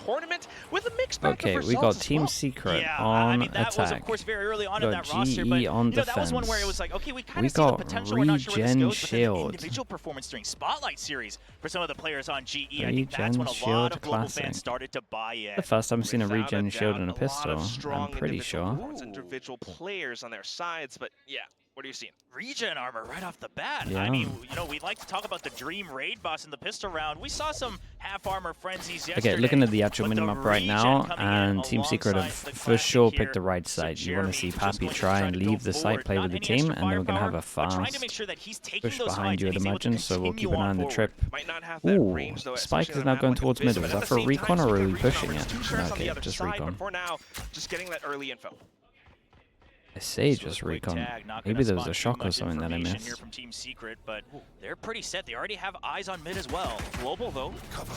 tournament with a mixed bag Okay, of results we got as Team well. Secret Yeah, on I mean, that attack. was, of course, very early on in got that roster, but GE on that was one where it defense. was like, okay, we kind We of see the got potential. We're not sure where this Regen goes, but then the Shield. individual performance during Spotlight Series for some of the players on GE, I think Regen that's when a lot Shield of global Classic. fans started to buy in. The first time I've seen a Without Regen Shield doubt, and a lot pistol, of I'm strong pretty individual sure. individual players on their sides, but yeah, what are you seeing? Regen armor right off the bat. Yeah. I mean, you know, we'd like to talk about the Dream Raid boss in the pistol round. We saw some half armor frenzies yesterday. Okay, looking at the actual but the minimap right Regen now, coming in and Team Secret have alongside the for Classic sure here. picked the right So side. You want to see Jeremy just Pappy going to try and to go leave the site, forward. play Not with the any team, extra and then we're going to have firepower, a but trying to make fast sure that he's taking push those behind you, I'd hides and he's able to imagine, so we'll continue keep an eye on the forward. trip. Might not have that Ooh, range, though, Spike especially is on a now map going like towards this, mid. but Was at that the for same recon time, or are Secret we Regen pushing armor it? is 2 shards on the Okay, other just side, recon. but for now, just getting that early info. I say So just a quick recon. tag, not Maybe gonna there was spot a too shock or much something that I information missed. here from Team Secret, but they're pretty set. They already have eyes on mid as well. Global, though,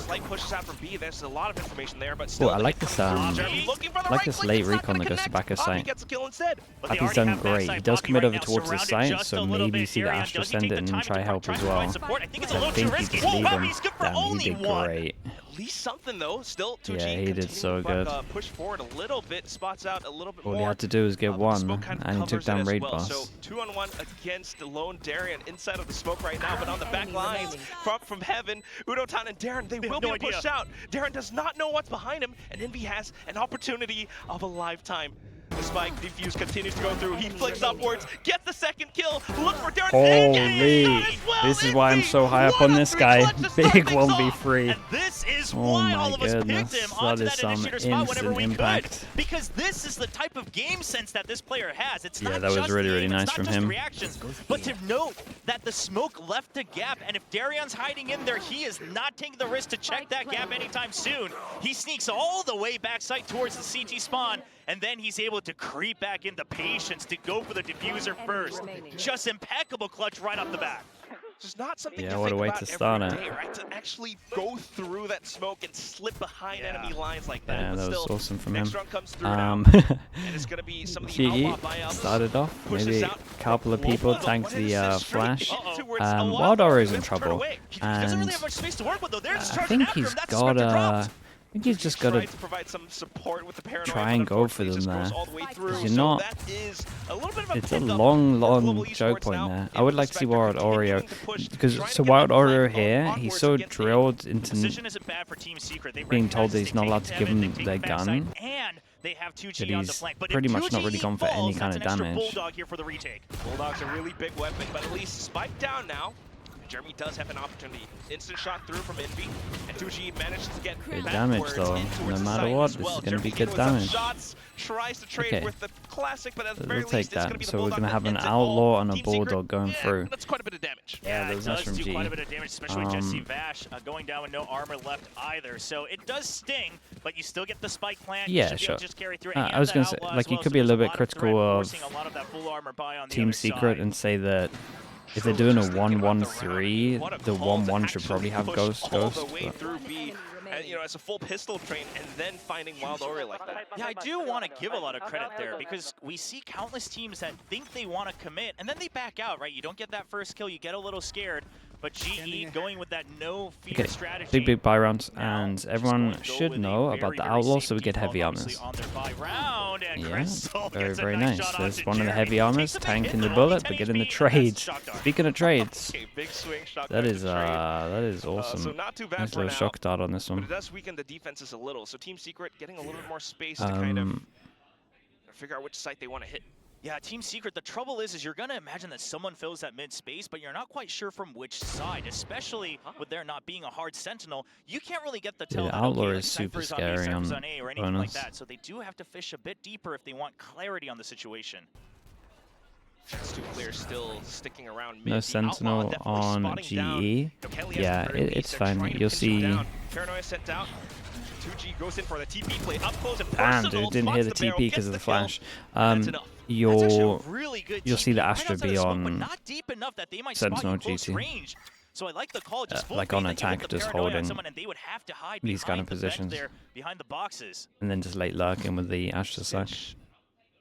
slight pushes out from B. There's a lot of information there, but Oh, still. I like this. Jeremy looking for the like right this click, late it's not recon gonna that goes to connect. back of Poppy site. gets a kill instead. But they Pappy's already done have great. backside He does Poppy commit right over now, towards the surrounded site, just so a little maybe bit. see the Darian, Astra does he send take it the and time try to help try as to provide well. support? I think it's a I little think too he risky. did leave him. He's good for Damn, he only did one. great. At least something, though. Still, 2G Yeah, he did so continuing to, good. push forward a little bit, spots out a little bit All more. he had to do was get but the one, smoke kind of and he took covers it down as Raid well. Boss. So 2-on-1 against the lone Darian inside of the smoke right now, but on the back lines from Heaven, Udotan and Darren, they will be pushed out. Darren does not know what's behind him, and Envy has an opportunity of a lifetime. The spike defuse continues to go through. He flicks upwards, gets the second kill. Look for Darren. Holy! This is why I'm so high up on this guy. Big 1v3. And this is Oh why my all of us picked goodness, him that onto is that some initiator spot whenever we instant impact. could. Because this is the type of game sense that this player has. It's Yeah, not that was just really, the really aim, nice it's from not just the him. reactions, but to note that the smoke left a gap, and if Darian's hiding in there, he is not taking the risk to check that gap anytime soon. He sneaks all the way backside towards the CT spawn, and then he's able to creep back into patience to go for the diffuser first. Just impeccable clutch right off the bat. Just not something Yeah, to what a think way about to start every it. day, right? To actually go through that smoke and slip behind Yeah. enemy lines like that. Yeah, But that was still, awesome from next him. round comes through now, and it's going to be some of the Cheeky outlaw buyouts. started off, Pushes maybe out. a couple of people Global, tanked what is the this straight flash. into where it's a lot Wild Aura is in of turn trouble, away. He doesn't really and have much space to work with, though. They're just I charging think after he's him. That's got Spectre dropped. I think he's just got Tried to to provide some support with the paranoia, try and but go for unfortunately them just there. goes all the way through. You're So not- that is a little bit of a It's a pickup long, for Global long choke Esports point now. there. I In would like to see perspective, Wild continuing Oreo, to push, because trying to so get Wild the flank Oreo here, onwards he's so against the drilled into Decision isn't bad for Team Secret. They being told recognize that he's they not take allowed it to to give heaven, him they take their it backside, gun. and they have 2G that on the he's flank. But pretty if much not 2G really gone for any falls, kind that's of an extra damage. bulldog here for the retake. Bulldog's a really big weapon, but at least spike down now. Jeremy does have an opportunity. Instant shot through from Envy, and 2G manages to get Good backwards damage though. in towards No the matter site what, as this well. is going to be Jeremy good with some damage. shots, tries to trade Okay. with the classic, but at the very We'll take least, it's going to that. be the So we're Bulldog going to have that an ends it all. Outlaw and a Team Secret, Bulldog going yeah, through. That's quite a bit of damage. Yeah, it those nice does from do G. quite a bit of damage, especially with Jesse Vash going down with no armor left either. So it does sting, but you still get the spike plant. Yeah, you should be sure. able to just carry through. I And was that going to say, outlaw as like, you well, could so be a there's little bit lot of critical threat of forcing a lot of that full armor buy on the Team other Secret side. and say that if they're doing a 1-1-3, the 1-1 should probably have Ghost. All the way But through B, and, you know, as a full pistol train, and then finding Wild Oreo like that. Yeah, I do want to give a lot of credit there because we see countless teams that think they want to commit and then they back out, right? You don't get that first kill, you get a little scared, but GE going with that no fear strategy. big buy rounds, Now, and just everyone going to go should with a know very, about the very Outlaw, safe so we get default, heavy obviously, armors. on their buy round, and Yeah, Crystal very, gets a very nice nice. shot There's onto one of the Jeremy. heavy armors, Takes a big tanking hit, the though, bullet, only but 10 getting the HP, and that's trades. shock dart. Speaking of trades, Okay, big swing shot. that is awesome. So not too bad Nice for little now, shock dart on this but one. it does weaken the defenses a little. So Team Secret getting a little bit more space to kind of figure out which site they want to hit. Yeah, Team Secret, the trouble is you're going to imagine that someone fills that mid space, but you're not quite sure from which side, especially with there not being a hard sentinel. You can't really get the tell the that, Outlaw okay, like is super Cypher's on B, scary Cypher's on on A, or anything like bonus. that. So they do have to fish a bit deeper if they want clarity on the situation. That's two players still sticking around mid. No The Sentinel Outlaw definitely on spotting down. GE. Kelly has Yeah, the very lead. it's They're fine. trying to You'll pin him see. down. Paranoia sent out. 2G goes in for the TP play up close and Damn, personal. dude, didn't Spots hear the the barrel, TP gets because of the kill, flash. and that's enough. That's actually You'll a really good see the TP right Astra outside be the smoke, but on not deep enough that they might Sentinel spot you close GT. range. So I like the call, just full like bait on that you hit attack, the just paranoia on holding someone, and they would have to hide these kind of behind the bench positions. there, behind the boxes. and then just late lurking with the Astra sack.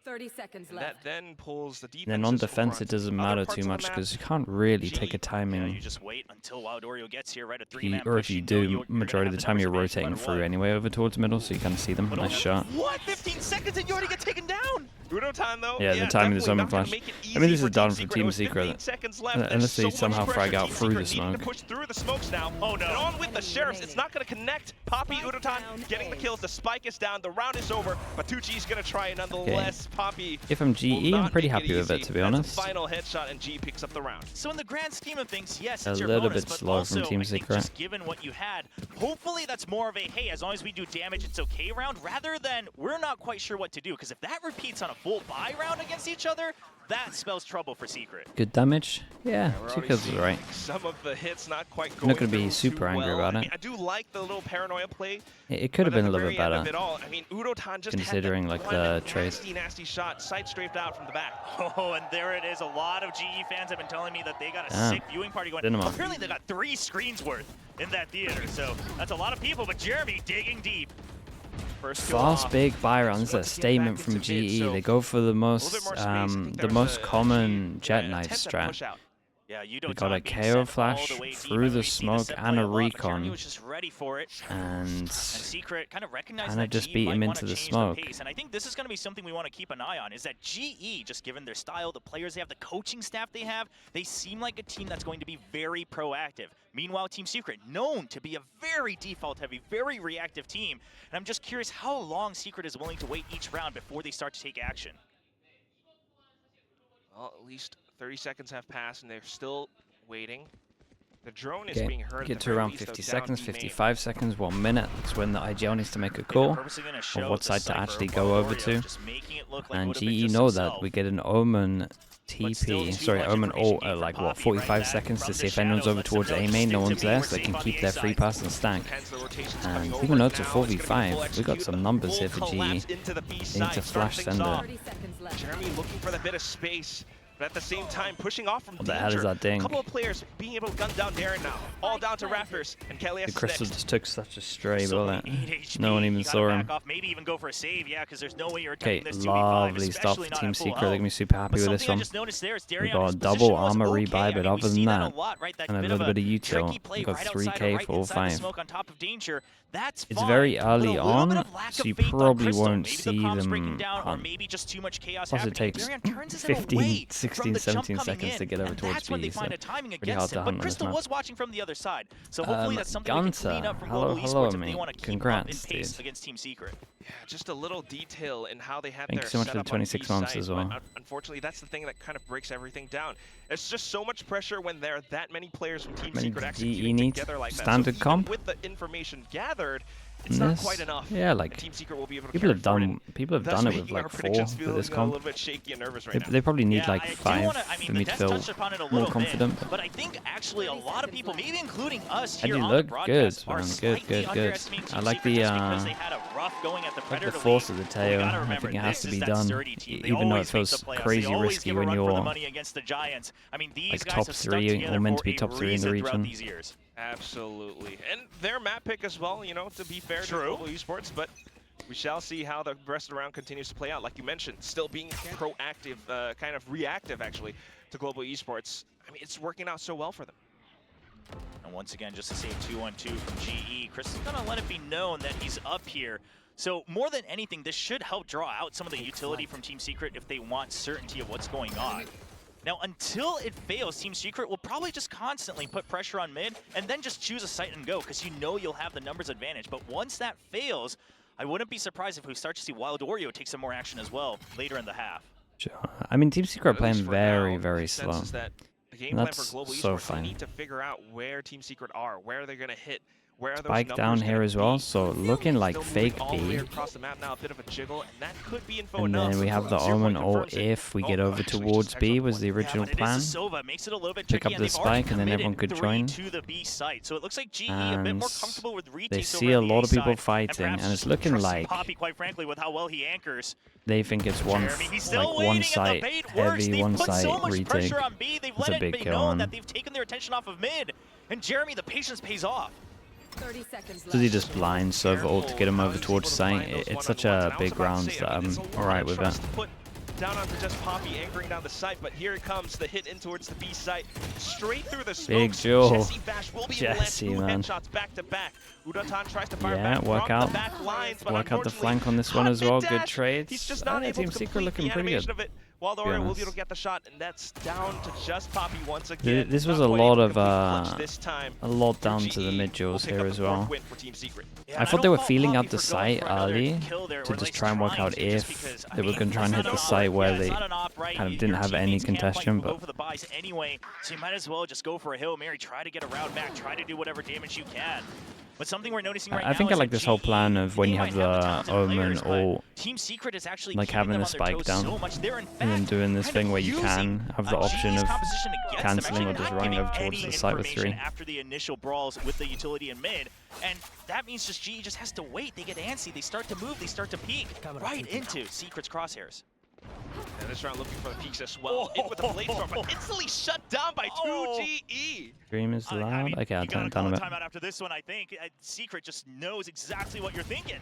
30 seconds And left. that then pulls the defense. Then on defense, it doesn't matter too much because you can't really take a timing. Yeah, you just wait until Wild Oreo gets here, right? A three-man Or push, if you know do, you're gonna majority of have the time you're numbers advantage no rotating matter through what. anyway over towards middle, so you can see them. Nice shot. What? 15 seconds and you already get taken down? Udotan though. Yeah, the timing is definitely Omen not gonna Flash. make it I mean, easy this is for done Team for Team With Secret. 15 seconds left, Unless they there's so somehow much frag pressure. out Team through the Secret needing smoke. to push through the smokes now. Oh, no. And on with the Enemy Sheriffs. It's remaining. not going to connect. Poppy, Spike Udotan down getting the A. kills. The spike is down. The round is over. But 2G's going to try nonetheless. Poppy. If I'm will GE, not I'm pretty make happy with it, easy. to be That's honest. a final headshot, and G picks up the round. So in the grand scheme of things, yes, A it's your little bonus, bit but slow from also, Team I think Secret. just given what you had, hopefully that's more of a, hey, as long as we do damage, it's okay round, rather than we're not quite sure what to do. Because if that repeats on a full buy round against each other, that spells trouble for Secret. Good damage? Yeah, We're 2 already kills is seeing right. Some of the hits not quite I'm going not going to be through super too angry well. about I it. mean, I do like the little paranoia play. It could have But at been a the little bit very end of better. it all, I mean, Udotan just Considering, had like, that the one trace. nasty shot, sight strafed out from the back. Oh, and there it is. A lot of GE fans have been telling me that they got a Damn. sick viewing party going. Cinema. Apparently they got 3 screens worth in that theater, so that's a lot of people, but Jeremy digging deep. First kill Fast off. big buy round. This is a Once again, statement back from into mid, GE. so They go for the a little most bit more space. I think the there's most a common jet an knife attempt at push strat. out. Yeah, you We don't got a KO flash through the smoke and a recon, was just ready for it. and Secret kind of recognized kinda that just GE beat might him wanna into the change smoke. pace, and I think this is going to be something we want to keep an eye on, is that GE, just given their style, the players they have, the coaching staff they have, they seem like a team that's going to be very proactive. Meanwhile, Team Secret, known to be a very default-heavy, very reactive team, and I'm just curious how long Secret is willing to wait each round before they start to take action. Well, at least 30 seconds have passed, and they're still waiting. The drone is Okay, being heard. get to around 50 seconds, 55 seconds, 1 minute. That's when the IGL needs to make a call of what side to actually go over to. And GE know that. We get an Omen TP, sorry, Omen ult at like what, 45 seconds to see if anyone's over towards A main, no one's there, so they can keep their free pass and stack. And even though it's a 4v5, we got some numbers here for GE. They need to flash send it. 30 seconds left. Jeremy looking for that bit of space, but at the same time pushing off from What the danger. hell is that ding? A couple of players being able to gun down Darren now. All down to Raptors, and Kelly The has crystal next. just took such a stray So bullet. 8 HP, No one even you gotta saw back him. off, maybe even go for a save, yeah, because there's no way you're Okay, attacking this 2v5, lovely stuff especially for not Team at full Secret. They're health. gonna be super happy But with this something I one. just noticed there is We Darion, got his a double position was armor okay. rebuy, I but mean, we other see than that that, a lot, right? That and a bit little of bit of util. tricky play We got right 3K outside, right for all inside the 5. smoke on top of danger. That's It's fine, very but a early little on, bit of lack so of you faith on probably Crystal. won't Maybe the see comp's them breaking down, or hunt. maybe just too much chaos Plus, it happening. takes Darion turns his 15, away 16, from the jump 17 coming seconds in, to get over and towards that's when they B, find so a timing pretty hard against to him. hunt But on this Crystal map. was watching from the other side, so hopefully that's something we can clean up from hello, Global hello, Esports if they mate. want to keep up in Congrats, pace dude. against Team Secret. Yeah, just a little detail in how they have Thank their you so much for the setup on 26 B months side, as well. but unfortunately, that's the thing that kind of breaks everything down. It's just so much pressure when there are that many players from Team Many Secret GE executing needs together like that. standard So even comp. with the information gathered, it's not This? quite enough. Yeah, And like, Team Secret will be able to people carry have forward, done and people have that's done it with making our like 4 predictions for feel, this a comp. little bit shaky and nervous right They, now. they probably need Yeah, like I do 5 wanna, I mean, for the me to Des feel touched upon it a more little confident. bit, but I think actually a lot of people, maybe including us And here you on look the broadcast, good, are man. slightly Good. underestimating I Team like Secret the just because they had a rough going at the Predator the force League. of the But we tail. gotta I remember, think it has this to is be that done, sturdy team. They even though it always make feels the playoffs. crazy They always risky give a when run for the you're money against the Giants. I mean, these like guys top have stuck 3 together or meant for to be a top 3 in the reason throughout region. these years. Absolutely. And their map pick as well, you know, to be fair to True. Global Esports, but we shall see how the rest of the round continues to play out. Like you mentioned, still being proactive, kind of reactive actually, to Global Esports. I mean, it's working out so well for them. And once again, just to say 2-1-2 from GE, Chris is gonna let it be known that he's up here. So more than anything, this should help draw out some of the utility from Team Secret if they want certainty of what's going on. Now, until it fails, Team Secret will probably just constantly put pressure on mid and then just choose a site and go because you know you'll have the numbers advantage. But once that fails, I wouldn't be surprised if we start to see Wild Oreo take some more action as well later in the half. I mean, Team Secret are At least playing for very, now, very the sense slow. is that the game And plan that's for Global so Esports, fine. they need to figure out where Team Secret are, where they're going to hit, where are those Spike numbers down here gonna as well, be. so looking like Still fake moving all the way B. across the map now, a bit of a jiggle, and that could be info And enough. then we have the 0 Omen point ult confirms it. if we get Oh, over actually, towards just B heads up was the one. original Yeah, but it plan. is a Sova. Makes it a little bit Pick tricky, up and the they've already spike and then everyone committed could 3 join. to the B site. So it looks like GE a bit more And comfortable with retakes they over see at a the lot of people side, fighting, perhaps and it's looking trusting like Poppy, quite frankly, with how well he anchors. they think it's one, Jeremy, he's still like waiting, one and the site bait works. heavy, They've one put site so much retake. pressure on B. They've That's let a it big be kill known on. that they've taken their attention off of mid. And Jeremy, the patience pays off. 30 seconds Does he left. just blind serve ult to get him over towards site? It's such a big round that I'm alright with it. down onto just Poppy, anchoring down the site, but here it comes, the hit in towards the B site, straight through the smoke. Big Joe. Jesse Bash will be able to land Jesse, 2 man. headshots back to back. Udontan tries to fire Yeah, back work from out. the back lines, but Work out the unfortunately, flank on this one hot as well. mid Good dash, trades. He's just not able Team to Secret complete looking the pretty animation good. of it, while the Warrior will be able honest. to get the shot, and that's down to just Poppy once again. This was Not a quite lot able to of complete clutch this time. a lot down GE to the mid will duels pick here up as the 4th well. win for Team Secret. Yeah, I thought they don't were fault feeling Poppy out the for going site for another early kill there, or to at just least try and work trying out to, just if because, I they were mean, going to try and it's hit not the an site op, where yeah, they it's not an op, right? kind of Your didn't have any teammates can't fight contention, you but over the buys anyway, so you might as well just go for a Hail Mary, try to get a round back, try to do whatever damage you can. But something we're noticing right now I think I is like that this whole GE, plan of when they you might have the the talented Omen players, but or Team Secret is actually like keeping having them the on their spike toes down so much. They're in and then fact doing this kind thing of where you using, can have the option GE's of composition against them, cancelling actually or just not running giving over towards any the site with information 3. after the initial brawls with the utility in mid, and that means just GE just has to wait. They get antsy, they start to move, they start to peek right into Secret's crosshairs. And this round looking for the peaks as well. In with the blade storm, but instantly shut down by 2 GE. Stream is loud. I mean, Okay, I'll you turn gotta it call down a a bit. timeout after this one, I think. Secret just knows exactly what you're thinking.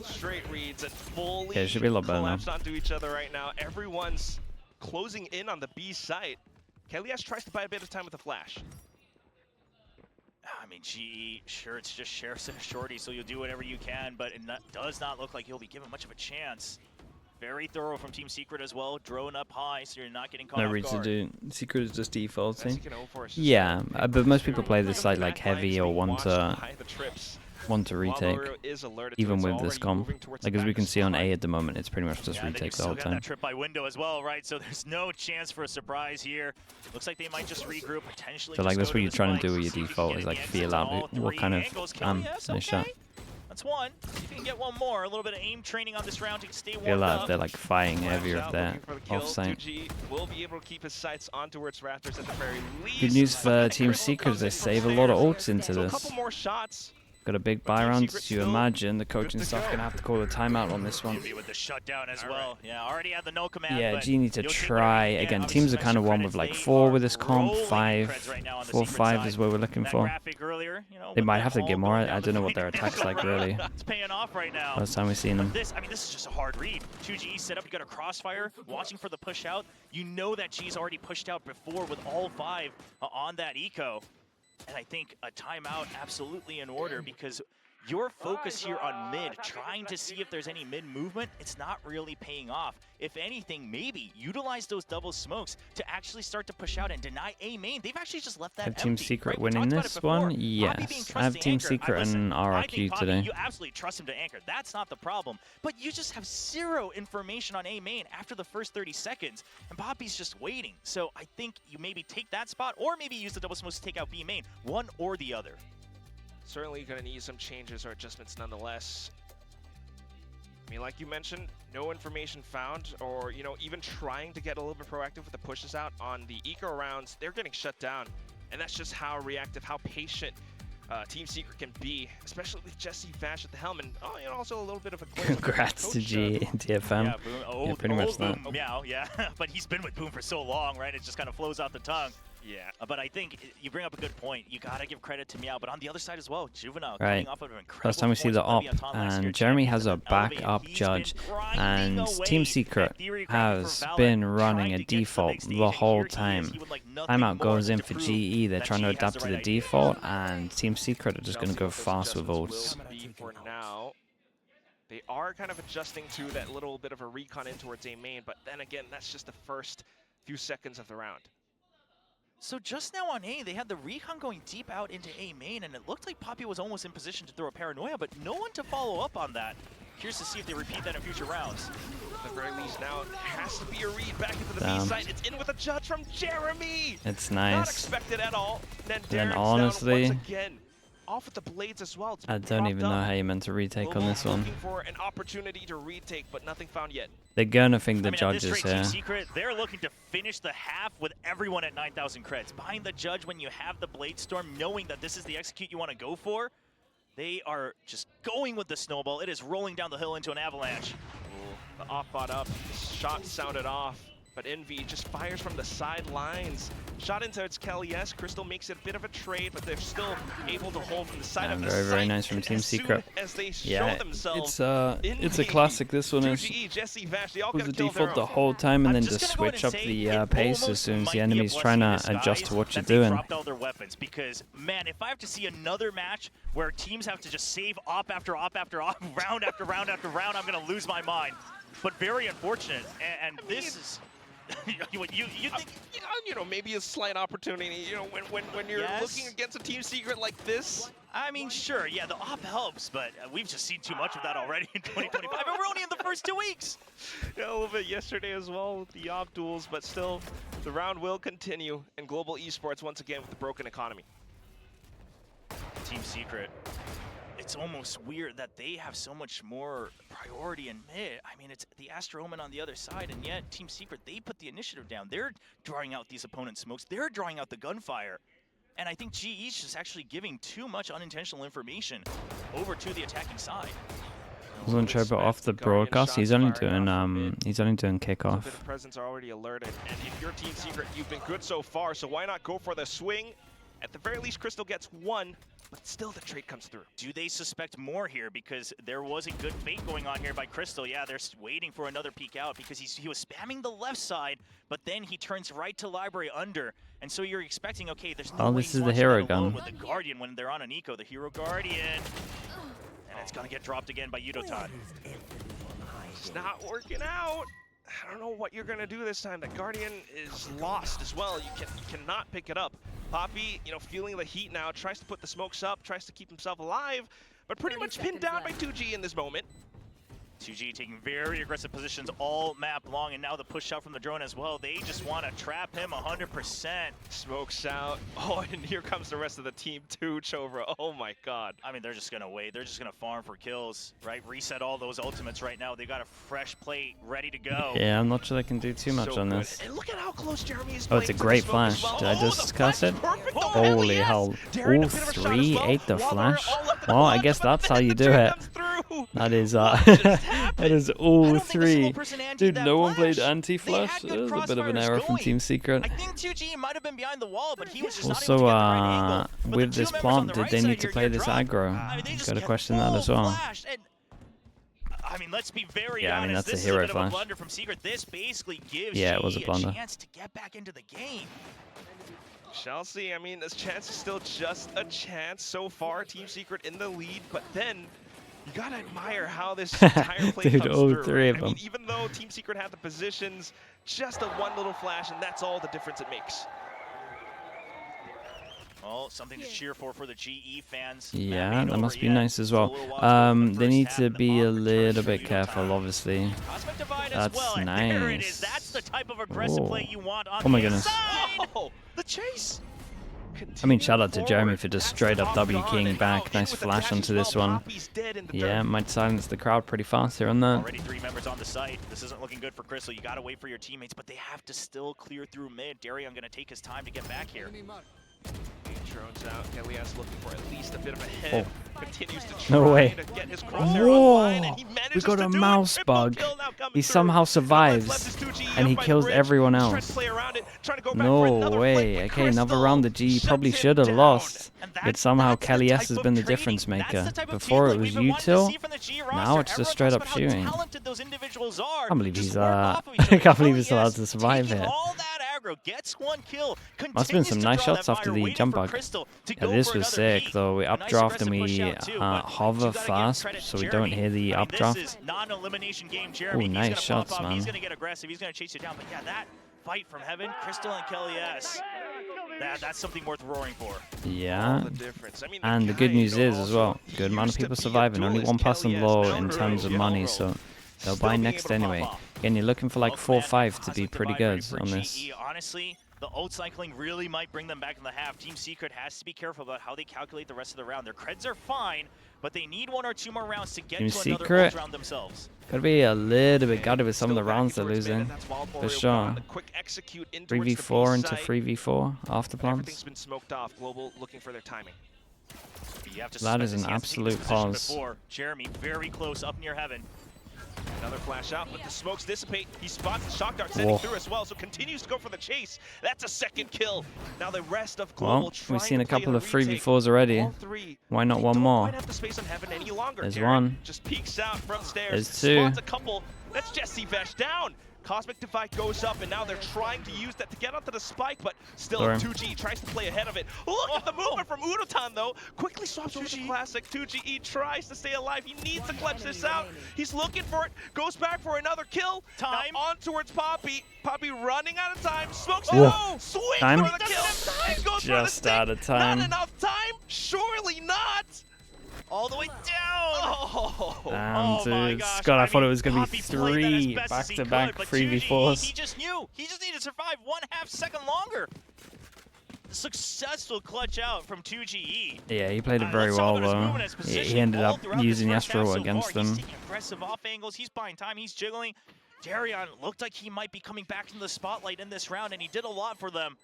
Straight reads and fully Yeah, it should be a lot better now. collapsed onto each other right now. Everyone's closing in on the B site. Kelias tries to buy a bit of time with the flash. I mean, GE, sure, it's just Sheriff's and Shorty, so you'll do whatever you can, but it does not look like you'll be given much of a chance. Very thorough from Team Secret as well. Drone up high, so you're not getting caught No off read to guard. do. Secret is just defaulting. Just Yeah, but most people play this site like heavy or want to retake. Even with this comp, like as we can see on A at the moment, it's pretty much just Yeah, retake the still whole got time. that trip by window as well, right? So there's no chance for a surprise here. Looks like they might just regroup, potentially. So like just that's go what to you're the trying to spikes, do with your see if you can default get is in like the feel exits on all out what three kind of angles. Yes, they shot. okay. That's one. See if you can get one more. A little bit of aim training on this round to stay warmed Feel up. out they're like firing heavier if they're off off site. will be able to keep his sights on towards Raptors at the very least. Good news for But Team Crystal Secret is comes they in from save a lot of stairs. ults into So a this. couple more shots. Got a big buy Team round, Secret so you still imagine the good coaching to staff go. gonna have to call a timeout on this one. Maybe with the shutdown as well. Yeah, already had the no command. Yeah, but G need to you'll take try whatever you again. get. Teams are Obviously, kind of special one with credits, like they 4 are with this comp, rolling in 5, creds right now on the 4, Secret 5 side. is what we're looking That for. graphic earlier, you know, They with might them have to all get more. going down I the don't know what their flank. attack's like really. It's paying off right now. First time we've seen them. I mean, this is just a hard read. 2G set up, you got a crossfire, watching for the push out. You know that G's already pushed out before with all 5 on that eco. And I think a timeout absolutely in order because your focus here on mid, trying to see if there's any mid movement, it's not really paying off. If anything, maybe utilize those double smokes to actually start to push out and deny A main. They've actually just left that Have empty. Team Secret right? We winning talked about this it before. one? Poppy being Yes. trusted I have to Team anchor. Secret Listen, and I think RRQ Poppy, today. you absolutely trust him to anchor. That's not the problem. But you just have 0 information on A main after the first 30 seconds, and Poppy's just waiting. So I think you maybe take that spot, or maybe use the double smokes to take out B main. One or the other. Certainly going to need some changes or adjustments nonetheless. I mean, like you mentioned, no information found, or, you know, even trying to get a little bit proactive with the pushes out on the eco rounds, they're getting shut down. And that's just how reactive, how patient Team Secret can be, especially with Jesse Vash at the helm, and you know, also a little bit of a glimpse of Congrats to Coach, G and TFM. Yeah, Boom. Yeah, pretty much that. Boom, meow, yeah. But he's been with Boom for so long, right? It just kind of flows out the tongue. Yeah. But I think you bring up a good point. You got to give credit to Meow, but on the other side as well, Juvenile Right. coming off of an incredible First time we see the op, performance on last year, and Jeremy champions has a and elevated. backup He's judge, been grinding and away Team at Secret theory has for Valorant, been running trying a to get to the default next stage, the and whole here he is. time. He would like nothing Timeout more goes than in to for prove GE, they're that trying to GE has adapt the to right the idea. default, and Team Secret are just going to go fast with ults. Will be for now. They are kind of adjusting to that little bit of a recon in towards A main, but then again, that's just the first few seconds of the round. So just now on A, they had the recon going deep out into A main, and it looked like Poppy was almost in position to throw a paranoia, but no one to follow up on that. Curious to see if they repeat that in future rounds. At the very least now, it has to be a read back into the Damn. B side. It's in with a judge from Jeremy! It's Not nice. expected at all. Then Then Darren's honestly, down once again. Off with the blades as well. It's I don't even propped know up. how you meant to retake on Global this one. looking for an opportunity to retake, but nothing found yet. They're gonna think the I mean, judge at this is rate, Team here. Secret, they're looking to finish the half with everyone at 9,000 creds. Behind the judge, when you have the Blade Storm, knowing that this is the execute you want to go for, they are just going with the snowball. It is rolling down the hill into an avalanche. Ooh, the off bot up, shot sounded off. But Envy just fires from the sidelines. Shot into its Kelly S. Crystal makes it a bit of a trade, but they're still able to hold from the side of the very, very site. nice from Team Secret. As they Yeah, show themselves, it's a classic. This one is 2GE, Jesse, Vash, they all was got the killed their default the own. whole time, and then I'm just just gonna go switch ahead up and the say it pace as almost soon as might the be a enemy's trying to blessing in adjust to what disguise you're that they doing. dropped all their weapons, because man, if I have to see another match where teams have to just save op after op after op, round after round after round, I'm gonna lose my mind. But very unfortunate, and this is. you think? You know, maybe a slight opportunity. You know, when you're Yes. looking against a Team Secret like this. I mean, sure, yeah, the op helps, but we've just seen too much of that already in 2025, and we're only in the first 2 weeks. Yeah, a little bit yesterday as well with the op duels, but still, the round will continue in global esports once again with the broken economy. Team Secret. It's almost weird that they have so much more priority in mid. I mean, it's the Astro Omen on the other side, and yet Team Secret, they put the initiative down. They're drawing out these opponent smokes. They're drawing out the gunfire. And I think GE's just actually giving too much unintentional information over to the attacking side. Someone tried to off the broadcast. He's only doing kickoff. A bit of presence are already alerted, and if you're Team Secret, you've been good so far. So why not go for the swing? At the very least, Crystal gets one, but still the trade comes through. Do they suspect more here? Because there was a good fake going on here by Crystal. Yeah, they're waiting for another peek out because he was spamming the left side, but then he turns right to library under. And so you're expecting, okay, there's no way this he's is the launching hero that alone gun. with the Guardian when they're on an eco, the Hero Guardian. And it's gonna get dropped again by Yudotan. It's not working out. I don't know what you're gonna do this time. The Guardian is lost as well. You cannot pick it up. Poppy, you know, feeling the heat now, tries to put the smokes up, tries to keep himself alive, but pretty much pinned down by 2G in this moment. 2G taking very aggressive positions all map long, and now the push out from the drone as well. They just want to trap him 100%. Smokes out. Oh, and here comes the rest of the team too, Chobra. Oh my god. I mean, they're just going to wait. They're just going to farm for kills, right? Reset all those ultimates right now. They got a fresh plate ready to go. Yeah, I'm not sure they can do too much on good. this. And look at how close Jeremy is Oh, it's a playing to great the smoke as flash. well. Did I Oh, just the discuss flash it? is perfect. Oh, Holy yes. hell. Darren, All a bit of a shot as three well. ate the While flash. they're all up to the Well, I left, guess but that's how then you the do trade it. comes through. That is What just that happened? is I all don't think a single three. person antied Dude, that no one played flash. anti-flash. They It had was good a bit of an crossfires error from going. Team Secret. I think 2G might have been behind the wall, but he was just not able to Also, get the right angle. But with the two this members on plant, the did right they side need to here play get this dropped. aggro? I mean, they just Got to get question that as full well. flashed, and I mean, let's be very Yeah, I mean, honest. that's a This hero is a bit of a flash. blunder from Secret. This basically gives Yeah, it was a GE blunder. chance to get back into the game. Shall see. I mean, this chance is still just a chance so far. Team Secret in the lead, but then you gotta admire how this entire play Dude, comes all through. three of I mean, them. even though Team Secret had the positions, just a one little flash, and that's all the difference it makes. Well, something to cheer for the GE fans. Yeah, Matt ain't that over must be yet. nice as Still a well. little while to go in the They first need half, to and the be a bomb returns little for bit Yudotan. careful, obviously. Cosmic Divide That's as well, and there it nice. is. That's the type of aggressive play you want on Oh my the goodness. inside. Oh, The chase. I mean, shout out to Continue Jeremy forward. for just That's straight the up top W gone keying and back. out. Nice In with the flash dash onto as this well. one. Poppy's dead in the Yeah, dirt. might silence the crowd pretty fast here on that. Already 3 members on the site. This isn't looking good for Crystal. You got to wait for your teammates, but they have to still clear through mid. Darion going to take his time to get back here. Drones out. Kelias looking for at least a bit of a hit. Continues to try No way. to get his crosshair Whoa! online, and he We manages got to a do it. mouse Triple bug. kill now coming He through. somehow All that's survives, left is 2G and he up by kills bridge. everyone He's trying else. to play around it, trying to go back for No another way. flank, but Okay, another Crystal round the G shuts probably him should have down. lost. And But somehow that's the Kelly S type has of been the trading. difference That's maker. the type of Before team it that was we've been wanting to util, see from the G now roster. it's just Everyone straight talks up about how shooting. talented those individuals are. I can't believe Just he's work off of each I other. can't believe Kelly he's allowed S to survive taking here. all that aggro, gets 1 kill, Must have been some continues to nice draw shots that after fire, the waiting jump for bug. Crystal to Yeah, go this for was another sick peek. though. We A nice updraft and aggressive we push out too, but hover you gotta give fast credit to so we don't Jeremy. hear the I mean, updraft. This is not an elimination game, Jeremy. Ooh, He's nice gonna shots, pop up. man. He's gonna get aggressive. He's gonna chase you down. But yeah, that fight from heaven, Crystal and Kelly S. That's something worth roaring for. Yeah. The difference. I mean, And the good guy, news you know, is as well, also good amount of used to people be a surviving. Only duelist. one person Kelly S low now in terms of really money, yellow. so they'll Still buy being next able to pop anyway. off. Again, you're looking for like Welcome, man. 4-5 to be Cosmic pretty Divide ready good for on this. GE. Honestly, the ult cycling really might bring them back in the half. Team Secret has to be careful about how they calculate the rest of the round. Their creds are fine, but they need 1 or 2 more rounds to get Team to another Secret, ult round themselves. Gotta be a little bit gutted with some of Still the rounds they're back towards mid, losing. and that's Wild For Warrior sure. on the quick execute in towards the 3v4 B into site. 3v4 after Everything's plants. been smoked off. Global looking for their timing. You have to That suspect is this. an He hasn't seen this absolute position pause. Before. Jeremy very close up near heaven. Another flash out, but the smokes dissipate. He spots the shock dart sending through as well, so continues to go for the chase. That's a second kill. Now the rest of Global We've seen a couple of 3v4s already. Why not one more? Have the space on Heaven any longer. There's Darren one. just peeks out from stairs. There's two. Spots a couple. That's Jesse Vesh down. Cosmic Divide goes up, and now they're trying to use that to get onto the spike, but still 2G tries to play ahead of it. Look at the movement from Udotan, though. Quickly swaps over to Classic. 2GE tries to stay alive. He needs to clutch this out. He's looking for it. Goes back for another kill. Time. Now on towards Poppy. Poppy running out of time. Smokes it. Oh, swing for the kill. Goes just for the out of time. Not enough time? Surely not. All the way down! Oh, my gosh. God, I thought it was going to be Poppy 3 back-to-back 3v4s. He just knew. He just needed to survive 1/2 second longer. Successful clutch out from 2GE. Yeah, he played it very well, though. He ended up using Astro against them. He's taking aggressive off angles. He's buying time. He's jiggling. Darion looked like he might be coming back into the spotlight in this round, and he did a lot for them.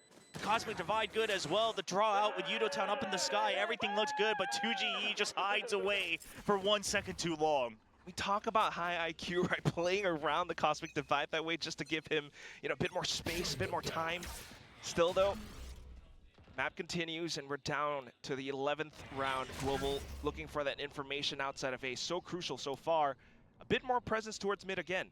Cosmic Divide good as well. The draw out with Udotan up in the sky. Everything looks good, but 2GE just hides away for 1 second too long. We talk about high IQ, right? Playing around the Cosmic Divide that way just to give him, a bit more space, a bit more time. Still, though, map continues, and we're down to the 11th round. Global looking for that information outside of A. So crucial so far. A bit more presence towards mid again.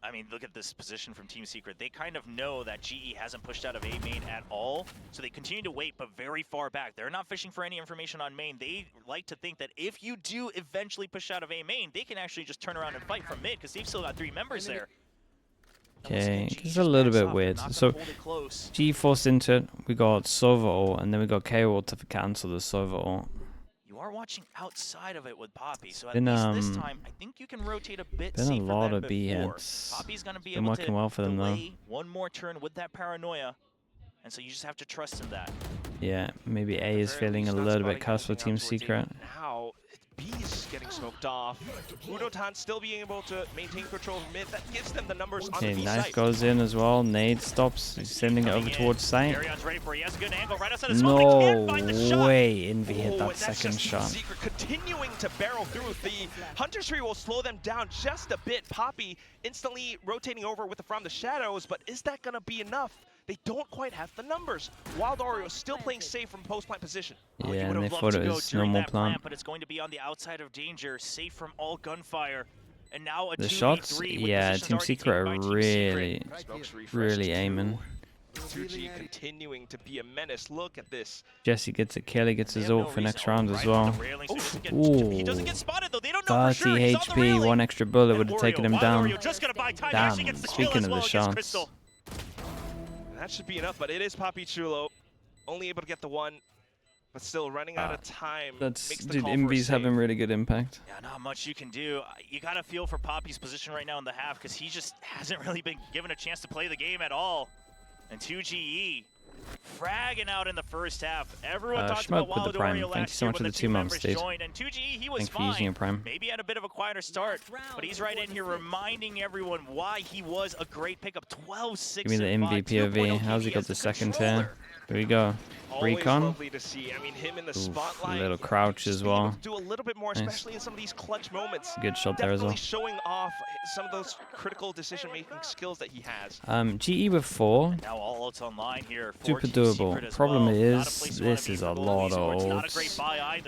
I mean, look at this position from Team Secret. They kind of know that GE hasn't pushed out of A main at all, so they continue to wait, but very far back. They're not fishing for any information on main. They like to think that if you do eventually push out of A main, they can actually just turn around and fight from mid, because they've still got 3 members there. Okay, it's a little bit weird. So, GE forced into it. We got Sova ult, and then we got KO ult to cancel the Sova ult. You are watching outside of it with Poppy, so at been, least this time, I think you can rotate a bit safer been a lot than of B before. hits. Poppy's going to be Been able working to well for them, though. delay one more turn with that paranoia, and so you just have to trust in that. Yeah, maybe A is feeling a little bit cursed for Team Secret. Now, B's getting smoked off. Udotan still being able to maintain control of mid. That gives them the numbers on the B Knife side. goes in as well. Nade stops. He's sending it over towards site. Darion's ready for it. He has a good angle right outside the smoke. He can't find the shot. No way Envy hit that And that's second just shot. Secret continuing to barrel through. The Hunter's Tree will slow them down just a bit. Poppy instantly rotating over with the From the Shadows, but is that going to be enough? They don't quite have the numbers. Wild Oreo still playing safe from post-plant position. Yeah, and they thought it was normal plant. But it's going to be on the outside of danger, safe from all gunfire. And now a The shots, yeah, Team Secret are really aiming. 2G continuing to be a menace. Look at this. Jesse gets a kill. He gets his ult for next round as well. He doesn't get spotted though. They don't know for 30 sure. He's on the HP, railing. 1 extra bullet would have taken him down. Damn, speaking of the shots. That should be enough, but it is Poppy Chulo. Only able to get the one, but still running out of time. Dude, Envy's having really good impact. Yeah, not much you can do. You got to feel for Poppy's position right now in the half, because he just hasn't really been given a chance to play the game at all. And 2GE fragging out in the first half. Everyone talked about Wild Oreo last year when the 2 members joined, and 2GE, he was fine. For using your prime. Maybe had a bit of a quieter start, but he's right in here reminding everyone why he was a great pickup. 12-6. Give me the MVP POV. How's he got the second tier? Here we go. Recon. Lovely to see. I mean, him in the spotlight. A little crouch as well. Do a little bit more, especially in some of these clutch moments. Good shot there as well. Showing off some of those critical decision-making skills that he has. GE with 4. Now all ults online here. Super doable. Problem is, this is a lot of ults.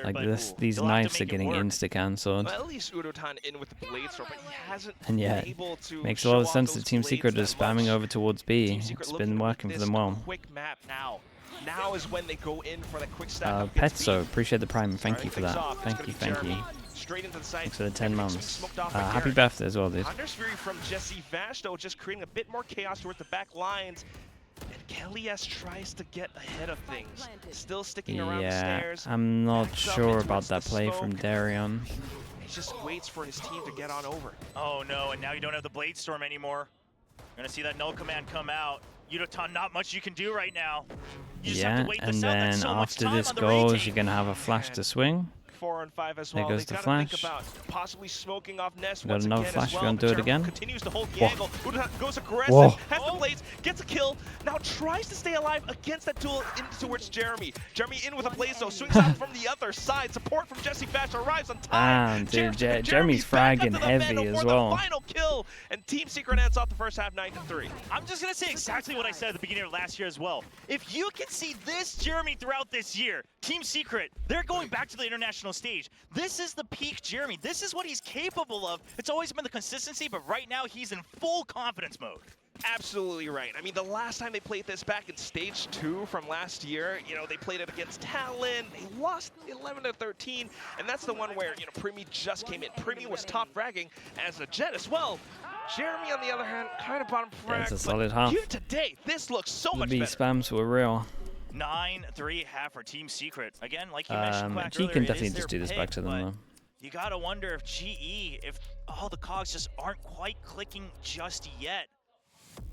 Like these knives are getting insta-cancelled. Well, at least Udotan in with the blade storm, but he hasn't and yeah, able to makes a lot of sense that Team Secret is spamming over towards B. It's been working for them well. Quick map now. Now is when they go in for that quick stack. Petso, appreciate the prime. Thank you for that. Thank you. Straight into the site. Thanks for the 10 months. Happy birthday as well, dude. Hunter's Fury from Jesse Vash, though, just creating a bit more chaos towards the back lines. And Kelly S tries to get ahead of things. Still sticking around the stairs. I'm not sure about that play from Darion. He just waits for his team to get on over. Oh no, and now you don't have the Blade Storm anymore. You're gonna see that null command come out. Udotan, not much you can do right now. You just have to wait and this out. then That's so much after time this on the goes, retake. you're gonna have a flash to swing. 4 on 5 as There well. goes They the gotta think flash. about possibly smoking off Nest We got once another again flash. as We're well. gonna do it Jeremy again. continues to hold the Whoa. angle. Udotan goes aggressive, Whoa. has the blades, gets a kill. Now tries to stay alive against that duel in towards Jeremy. Jeremy in with a blaze though, swings out from the other side. Support from Jesse Bash arrives on time. Damn, dude, Jeremy's back up fragging to the heavy Vandal as for well. the final kill, and Team Secret ends off the first half 9-3. I'm just going to say exactly what I said at the beginning of last year as well. If you can see this Jeremy throughout this year, Team Secret, they're going back to the international stage. This is the peak Jeremy. This is what he's capable of. It's always been the consistency, but right now he's in full confidence mode. Absolutely right. I mean, the last time they played this back in Stage 2 from last year, you know, they played it against Talon. They lost 11-13, and that's the one where, you know, Primi just came in. Primi was top fragging as a Jet as well. Jeremy, on the other hand, kind of bottom frag. Yeah, it's a solid half. Here today, this looks so The much B better. spams were real. 9-3 half for Team Secret. Again, like you mentioned, Quack, G earlier, can it is definitely their just do this pick, back to them but though. you gotta wonder if GE, if all the cogs just aren't quite clicking just yet.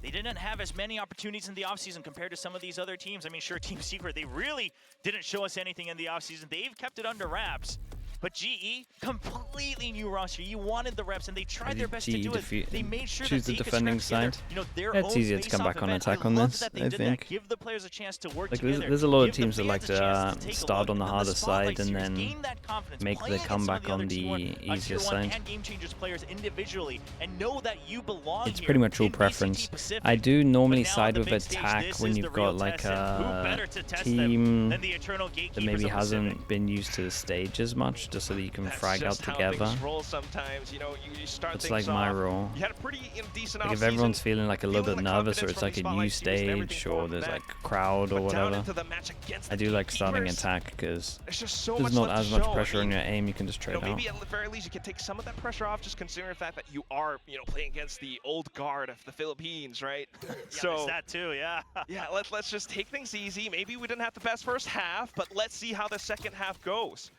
They didn't have as many opportunities in the offseason compared to some of these other teams. I mean, sure, Team Secret, they really didn't show us anything in the offseason. They've kept it under wraps. But GE, completely new roster. You wanted the reps, and they tried their best to do it. They made sure choose that the they defending could string side. together, you know, their It's own easier to come face-off back on event. attack I on love this, that they I did think. that. Give the players a chance to work Like together. there's a lot of Give the teams that like fans a chance to take a start look, on the and the harder Spotlight side and Series, then gain that confidence, make play the against some of comeback the on other the Tier easier 1 side. and Game Changers players individually, and know that you belong It's here pretty much all in VCT preference. Pacific. I do normally But now on side the with big stage, attack this when is you've the real got like test, and who better a to test team them than the eternal that gatekeepers maybe of Pacific. hasn't been used to the stage as much, just so that you can That's frag out just how together. things roll sometimes. You know, you start It's things like my off. rule. You had a pretty decent Like if offseason, everyone's feeling like a little bit feeling the nervous, or confidence it's from like these a new Spotlight Series and everything stage, or forward there's from like that. a crowd or But down whatever, into the match against I the do like starting Gatekeepers, attack because there's just so there's much not left as to much show. pressure I on mean, your aim. You can just you trade know, out. maybe at the very least you can take some of that pressure off, just considering the fact that you are, you know, playing against the old guard of the Philippines, right? Yeah, So there's that too, yeah. yeah, let's just take things easy. Maybe we didn't have the best first half, but let's see how the second half goes.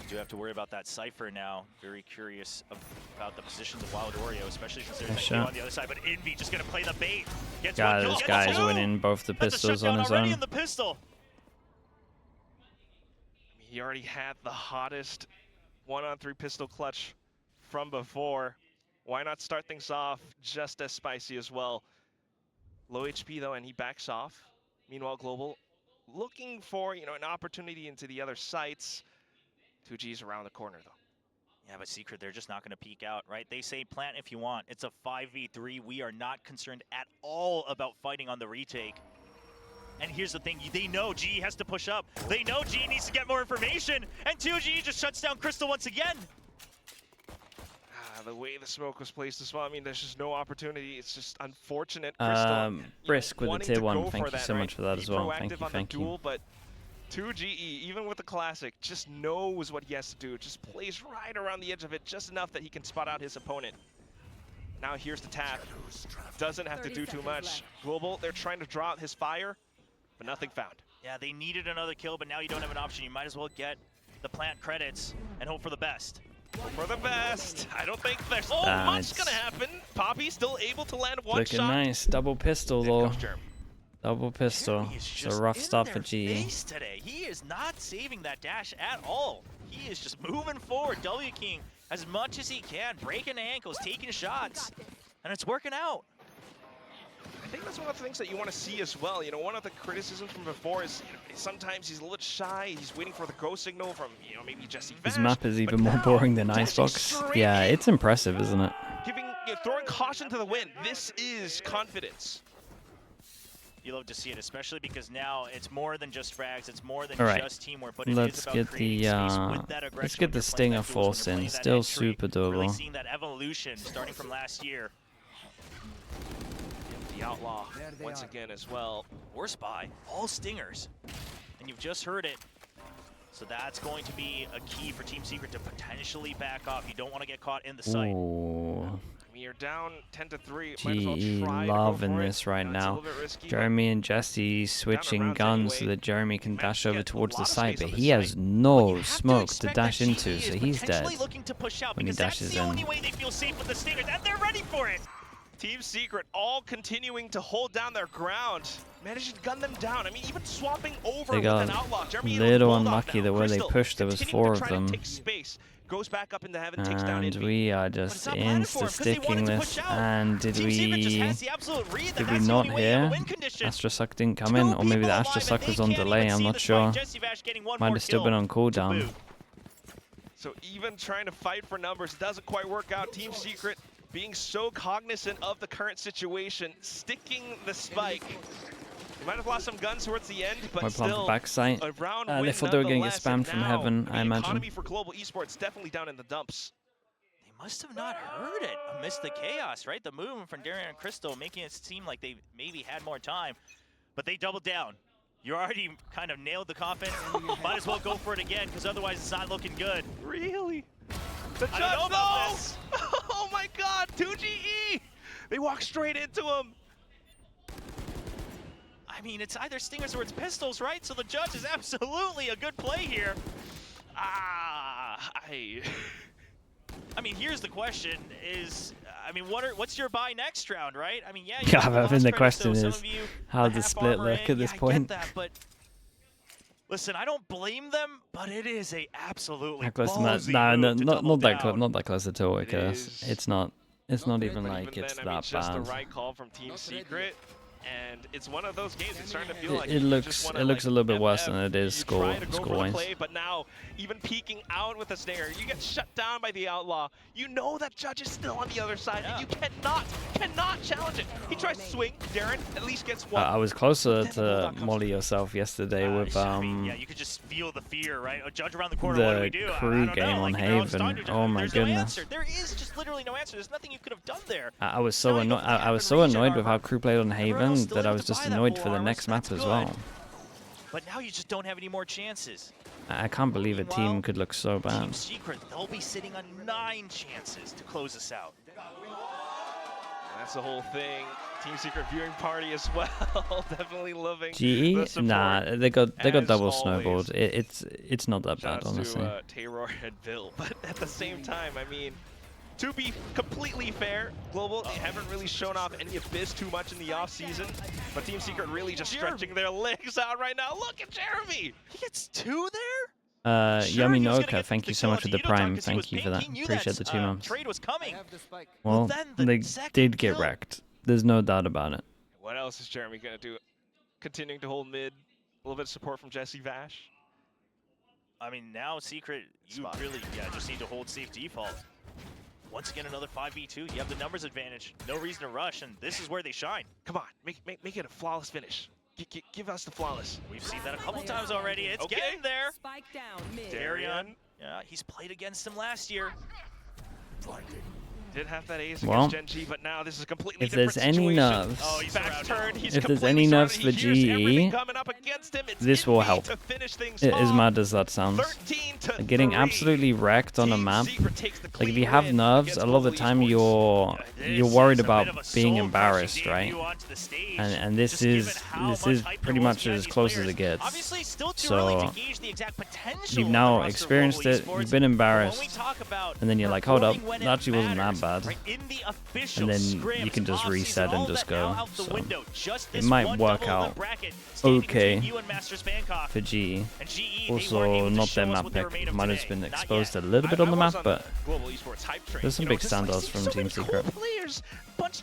You do have to worry about that Cypher now. Very curious about the positions of Wild Oreo, especially considering that shot. on the other side. But Envy just going to play the bait. Gets God, one kill, this gets guy's two! winning both the That's a pistols on shutdown his already own. in the pistol. He already had the hottest 1-on-3 pistol clutch from before. Why not start things off just as spicy as well? Low HP though, and he backs off. Meanwhile, Global looking for, you know, an opportunity into the other sites. 2G's around the corner though. Yeah, but Secret, they're just not going to peek out, right? They say plant if you want. It's a 5v3. We are not concerned at all about fighting on the retake. And here's the thing, they know GE has to push up. They know GE needs to get more information, and 2G just shuts down Crystal once again. The way the smoke was placed as well, I mean, there's just no opportunity. It's just unfortunate. Crystal, Brisk with the wanting tier to 1. go Thank for you that, so right? much for that Be as well. proactive on the Thank duel, you. but 2GE, even with the classic, just knows what he has to do. Just plays right around the edge of it, just enough that he can spot out his opponent. Now here's the tap. Doesn't have to do too much. Global, they're trying to draw out his fire, but nothing found. Yeah, they needed another kill, but now you don't have an option. You might as well get the plant credits and hope for the best. For the best. I don't think there's Damn, much it's gonna happen. Poppy still able to land one Looking shot. nice. Double pistol There though. goes Jeremy. Double pistol. Jeremy is It's just a rough in start for their GE. face today. He is not saving that dash at all. He is just moving forward. W King as much as he can, breaking ankles, taking shots, and it's working out. I think that's one of the things that you want to see as well. You know, one of the criticisms from before is, you know, sometimes he's a little shy. He's waiting for the go signal from, you know, maybe Jesse This Vash. map is But even more now, boring than dashing Icebox. straight Yeah, in, it's impressive, isn't it? giving, you know, throwing caution to the wind. This is confidence. You love to see it, especially because now it's more than just frags. It's more than All right, just teamwork. But it let's is about get creating the space with that aggression let's get when the you're playing Stinger that duels, when force you're in. playing that Still entry. super Really doable. seeing that evolution starting from last year. The Outlaw once again as well. Or Spy, all Stingers. And you've just heard it. So that's going to be a key for Team Secret to potentially back off. You don't want to get caught in the sight. Ooh. I mean, you're down 10-3. Might as well GE try to go loving for it. this right It's a now. little bit risky, but Jeremy and Jesse switching rounds guns so anyway. that Jeremy can Managed dash to over get a towards the lot of site, space but on he the has site. You no have smoke to expect dash that GE into, is so he's dead. potentially looking to push out when he because that's dashes the in. only way they feel safe with the Stingers, and they're ready for it. Team Secret all continuing to hold down their ground. managed to gun them down. I mean, even swapping over They with got an outlaw. Jeremy a little Bulldog unlucky now. the way they Crystal pushed. There was continuing 4 to of try to them. take space. Goes back up into heaven, takes down And Envy. we are But it's just not planning for him, 'cause they wanted insta-sticking to this. push out. And did Team Secret just we... has the absolute read that Did we that's the not only way in the hear? win condition. Astrasuck didn't come in, or maybe the Astrasuck was on delay, I'm not sure. Might have still been on cooldown. So even trying to fight for numbers doesn't quite work out. Team Secret being so cognizant of the current situation, sticking the spike. They might have lost some guns towards the end, but Might plan for still backside. a round They win thought they were going to get nonetheless, spammed and from now heaven, I the imagine. economy for global esports definitely down in the dumps. They must have not heard it amidst the chaos, right? The movement from Darian and Crystal making it seem like they maybe had more time, but they doubled down. You already kind of nailed the coffin. Might as well go for it again, because otherwise it's not looking good. Really? The I don't know judge, about no! this. Oh my god, 2GE! They walk straight into him. I mean, it's either stingers or it's pistols, right? So the judge is absolutely a good play here. I mean, here's the question: what's your buy next round, right? I mean, yeah. You have I think the credit, question so is, some of you how the the half split armor look in, at this yeah, I point? get that, but listen, I don't blame them, but it is a absolutely Not close to that. ballsy No, move to not double that close. down. Not that close at all. It Because is. it's not. It's not even But like even it's then, I mean, that just the bad. right call from Team Secret, and it's one of those games. It's starting to feel like It you looks just wanna, a like, little bit worse FF. than it is You try to go for the score-wise. play, but now even peeking out with a snare, you get shut down by the outlaw. You know that judge is still on the other side, and you cannot challenge it. He tries to swing. Darren at least gets one. I was closer to Molly yourself yesterday with I mean, yeah, you could just feel the fear, right? A judge around the corner. What do we do? the I crew don't game know. on Like, you know, Haven. it's Oh my There's goodness! No answer. There is just literally no answer. There's nothing you could have done there. I was so Now you annoyed. don't I was have so regen annoyed with how armor. crew played on Everyone Haven else still that I able was to just buy that annoyed full for the armor, next so map that's as good. well. But now you just don't have any more chances. I can't believe a team Meanwhile, could look so bad. Team Secret, they'll be sitting on 9 chances to close us out. That's the whole thing. Team Secret viewing party as well. Definitely loving GE? the support. Nah, they got as double always. snowballed. It's not that bad, Shoutouts honestly. to Taylor and Bill, but at the same time, I mean, to be completely fair, Global they haven't really shown off any Abyss too much in the off season, but Team Secret really just stretching their legs out right now. Look at Jeremy! He gets 2 there? Sure, Yummy he was gonna Noka, get thank the you so kill much for onto the Udotan prime. 'cause he Thank was you for pink. that. He knew Appreciate the that, 2 months. trade was coming. Well, then the they second did get kill. wrecked. There's no doubt about it. What else is Jeremy gonna do? Continuing to hold mid, a little bit of support from Jesse Vash. I mean, now Secret, you really just need to hold safe default. Once again, another 5v2. You have the numbers advantage. No reason to rush, and this is where they shine. Come on, make it a flawless finish. Give us the flawless. We've seen that a couple times already. It's Okay. getting there. Spike down mid. Darian, yeah, he's played against him last year. Did have that ace Well, against Gen G, but now this is a completely if different there's any situation. nerves, Oh, he's Back surrounded. turn, he's If there's completely any nerves surrounded. for He hears everything GE, coming up against him. It's this will Envy help. to finish things As off. mad as that sounds. 13 to Getting 3. absolutely wrecked on a Team map. Secret takes the Like if clean you have win nerves, against a lot of the Global time Esports. you're This worried is a about bit of a being soul-crushing embarrassed, right? debut onto the stage. And this Just is given how this much is hype pretty there was much behind as these close as players. it gets. Obviously, still too early So to gauge the exact potential you've of now the roster of experienced Global it, Esports. you've been But when embarrassed, we talk about and then you're like, hold up, performing when that actually wasn't that matters, bad. right, in the official And then scrims, you can just off-season, reset and all just that now go. out the So window. Just it this might one work double in the out bracket, standing okay between you and Masters Bangkok. for GE. And GE, they weren't Also, able to not show their us map what they were pick. made of Might have today. been Not exposed yet. a little bit on the I was map, on but Global Esports hype train. there's some You know, big just like standouts seeing from so Team many cool Secret. players, bunch